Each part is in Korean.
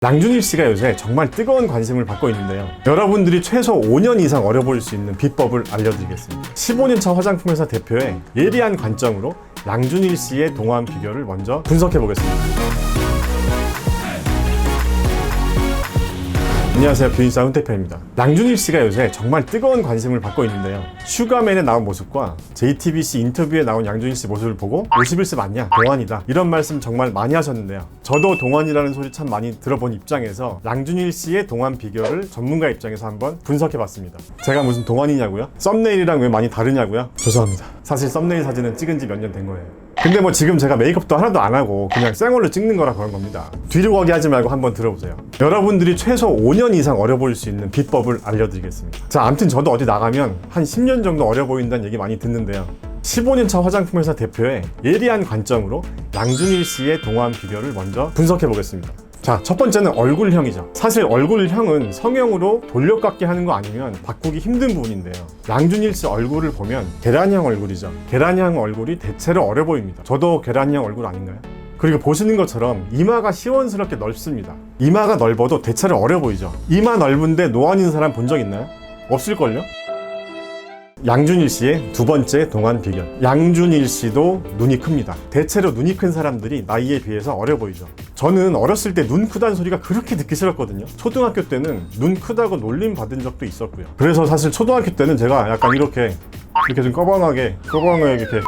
양준일 씨가 요새 정말 뜨거운 관심을 받고 있는데요. 여러분들이 최소 5년 이상 어려 보일 수 있는 비법을 알려드리겠습니다. 15년차 화장품 회사 대표의 예리한 관점으로 양준일 씨의 동안 비결을 먼저 분석해 보겠습니다. 안녕하세요, 뷰인스타 훈대표입니다. 양준일 씨가 요새 정말 뜨거운 관심을 받고 있는데요. 슈가맨에 나온 모습과 JTBC 인터뷰에 나온 양준일 씨 모습을 보고 51세 맞냐? 동안이다. 이런 말씀 정말 많이 하셨는데요. 저도 동안이라는 소리 참 많이 들어본 입장에서 양준일 씨의 동안 비결을 전문가 입장에서 한번 분석해 봤습니다. 제가 무슨 동안이냐고요? 썸네일이랑 왜 많이 다르냐고요? 죄송합니다. 사실 썸네일 사진은 찍은 지 몇 년 된 거예요. 근데 뭐 지금 제가 메이크업도 하나도 안 하고 그냥 생얼로 찍는 거라 그런 겁니다. 뒤로 가기 하지 말고 한번 들어보세요. 여러분들이 최소 5년 이상 어려 보일 수 있는 비법을 알려드리겠습니다. 자, 아무튼 저도 어디 나가면 한 10년 정도 어려 보인다는 얘기 많이 듣는데요. 15년차 화장품 회사 대표의 예리한 관점으로 양준일 씨의 동안 비결을 먼저 분석해 보겠습니다. 자, 첫 번째는 얼굴형이죠. 사실 얼굴형은 성형으로 돌려깎기 하는 거 아니면 바꾸기 힘든 부분인데요. 양준일 씨 얼굴을 보면 계란형 얼굴이죠. 계란형 얼굴이 대체로 어려 보입니다. 저도 계란형 얼굴 아닌가요? 그리고 보시는 것처럼 이마가 시원스럽게 넓습니다. 이마가 넓어도 대체로 어려 보이죠. 이마 넓은데 노안인 사람 본 적 있나요? 없을걸요? 양준일 씨의 두 번째 동안 비결. 양준일 씨도 눈이 큽니다. 대체로 눈이 큰 사람들이 나이에 비해서 어려 보이죠. 저는 어렸을 때 눈 크다는 소리가 그렇게 듣기 싫었거든요. 초등학교 때는 눈 크다고 놀림 받은 적도 있었고요. 그래서 사실 초등학교 때는 제가 약간 이렇게 좀 꺼벙하게 이렇게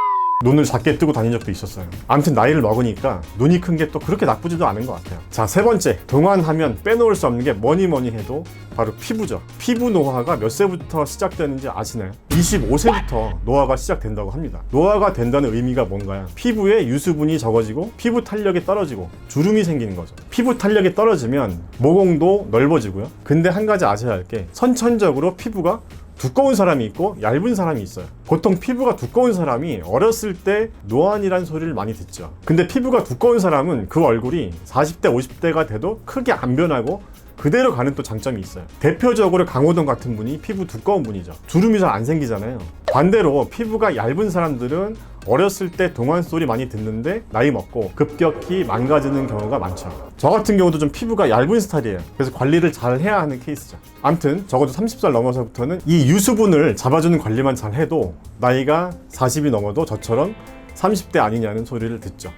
눈을 작게 뜨고 다닌 적도 있었어요. 아무튼 나이를 먹으니까 눈이 큰 게 또 그렇게 나쁘지도 않은 것 같아요. 자, 세 번째, 동안하면 빼놓을 수 없는 게 뭐니 해도 바로 피부죠. 피부 노화가 몇 세부터 시작되는지 아시나요? 25세부터 노화가 시작된다고 합니다. 노화가 된다는 의미가 뭔가요? 피부에 유수분이 적어지고 피부 탄력이 떨어지고 주름이 생기는 거죠. 피부 탄력이 떨어지면 모공도 넓어지고요. 근데 한 가지 아셔야 할 게 선천적으로 피부가 두꺼운 사람이 있고 얇은 사람이 있어요. 보통 피부가 두꺼운 사람이 어렸을 때 노안이란 소리를 많이 듣죠. 근데 피부가 두꺼운 사람은 그 얼굴이 40대 50대가 돼도 크게 안 변하고 그대로 가는 또 장점이 있어요. 대표적으로 강호동 같은 분이 피부 두꺼운 분이죠. 주름이 잘 안 생기잖아요. 반대로 피부가 얇은 사람들은 어렸을 때 동안 소리 많이 듣는데 나이 먹고 급격히 망가지는 경우가 많죠. 저 같은 경우도 좀 피부가 얇은 스타일이에요. 그래서 관리를 잘 해야 하는 케이스죠. 아무튼 적어도 30살 넘어서부터는 이 유수분을 잡아주는 관리만 잘 해도 나이가 40이 넘어도 저처럼 30대 아니냐는 소리를 듣죠.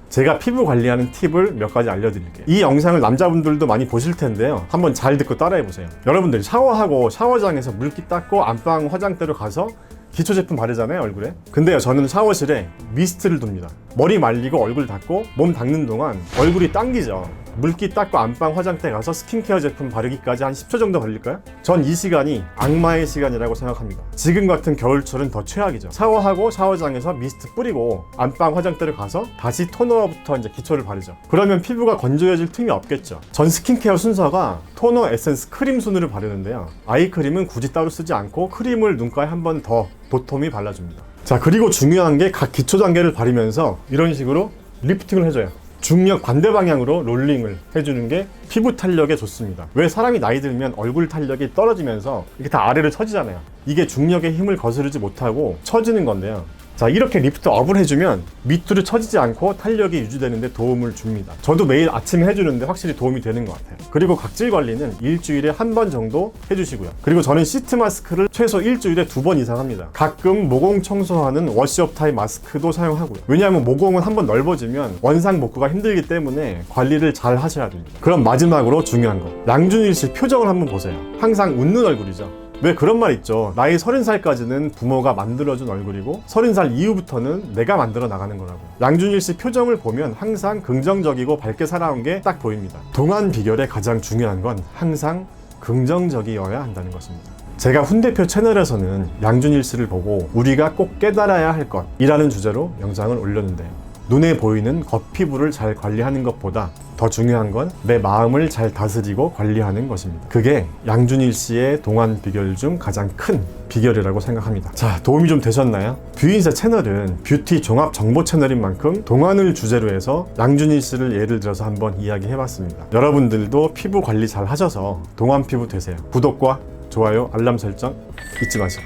제가 피부 관리하는 팁을 몇 가지 알려드릴게요. 이 영상을 남자분들도 많이 보실 텐데요. 한번 잘 듣고 따라해보세요. 여러분들 샤워하고 샤워장에서 물기 닦고 안방 화장대로 가서 기초 제품 바르잖아요, 얼굴에. 근데요, 저는 샤워실에 미스트를 둡니다. 머리 말리고 얼굴 닦고 몸 닦는 동안 얼굴이 당기죠. 물기 닦고 안방 화장대 가서 스킨케어 제품 바르기까지 한 10초 정도 걸릴까요? 전 이 시간이 악마의 시간이라고 생각합니다. 지금 같은 겨울철은 더 최악이죠. 샤워하고 샤워장에서 미스트 뿌리고 안방 화장대로 가서 다시 토너부터 이제 기초를 바르죠. 그러면 피부가 건조해질 틈이 없겠죠. 전 스킨케어 순서가 토너, 에센스, 크림 순으로 바르는데요. 아이크림은 굳이 따로 쓰지 않고 크림을 눈가에 한 번 더 도톰히 발라줍니다. 자, 그리고 중요한 게 각 기초 단계를 바르면서 이런 식으로 리프팅을 해줘요. 중력 반대 방향으로 롤링을 해주는 게 피부 탄력에 좋습니다. 왜 사람이 나이 들면 얼굴 탄력이 떨어지면서 이렇게 다 아래로 처지잖아요. 이게 중력의 힘을 거스르지 못하고 처지는 건데요. 자, 이렇게 리프트 업을 해주면 밑으로 처지지 않고 탄력이 유지되는 데 도움을 줍니다. 저도 매일 아침에 해주는데 확실히 도움이 되는 것 같아요. 그리고 각질 관리는 일주일에 한 번 정도 해주시고요. 그리고 저는 시트 마스크를 최소 일주일에 2번 이상 합니다. 가끔 모공 청소하는 워시업 타입 마스크도 사용하고요. 왜냐하면 모공은 한번 넓어지면 원상 복구가 힘들기 때문에 관리를 잘 하셔야 됩니다. 그럼 마지막으로 중요한 거, 양준일 씨 표정을 한번 보세요. 항상 웃는 얼굴이죠. 왜 그런 말 있죠. 나이 30살까지는 부모가 만들어준 얼굴이고 30살 이후부터는 내가 만들어 나가는 거라고. 양준일 씨 표정을 보면 항상 긍정적이고 밝게 살아온 게 딱 보입니다. 동안 비결의 가장 중요한 건 항상 긍정적이어야 한다는 것입니다. 제가 훈대표 채널에서는 양준일 씨를 보고 우리가 꼭 깨달아야 할 것이라는 주제로 영상을 올렸는데요. 눈에 보이는 겉피부를 잘 관리하는 것보다 더 중요한 건 내 마음을 잘 다스리고 관리하는 것입니다. 그게 양준일 씨의 동안 비결 중 가장 큰 비결이라고 생각합니다. 자, 도움이 좀 되셨나요? 뷰인스타 채널은 뷰티 종합 정보 채널인 만큼 동안을 주제로 해서 양준일 씨를 예를 들어서 한번 이야기해봤습니다. 여러분들도 피부 관리 잘 하셔서 동안 피부 되세요. 구독과 좋아요, 알람 설정 잊지 마시고.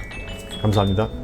감사합니다.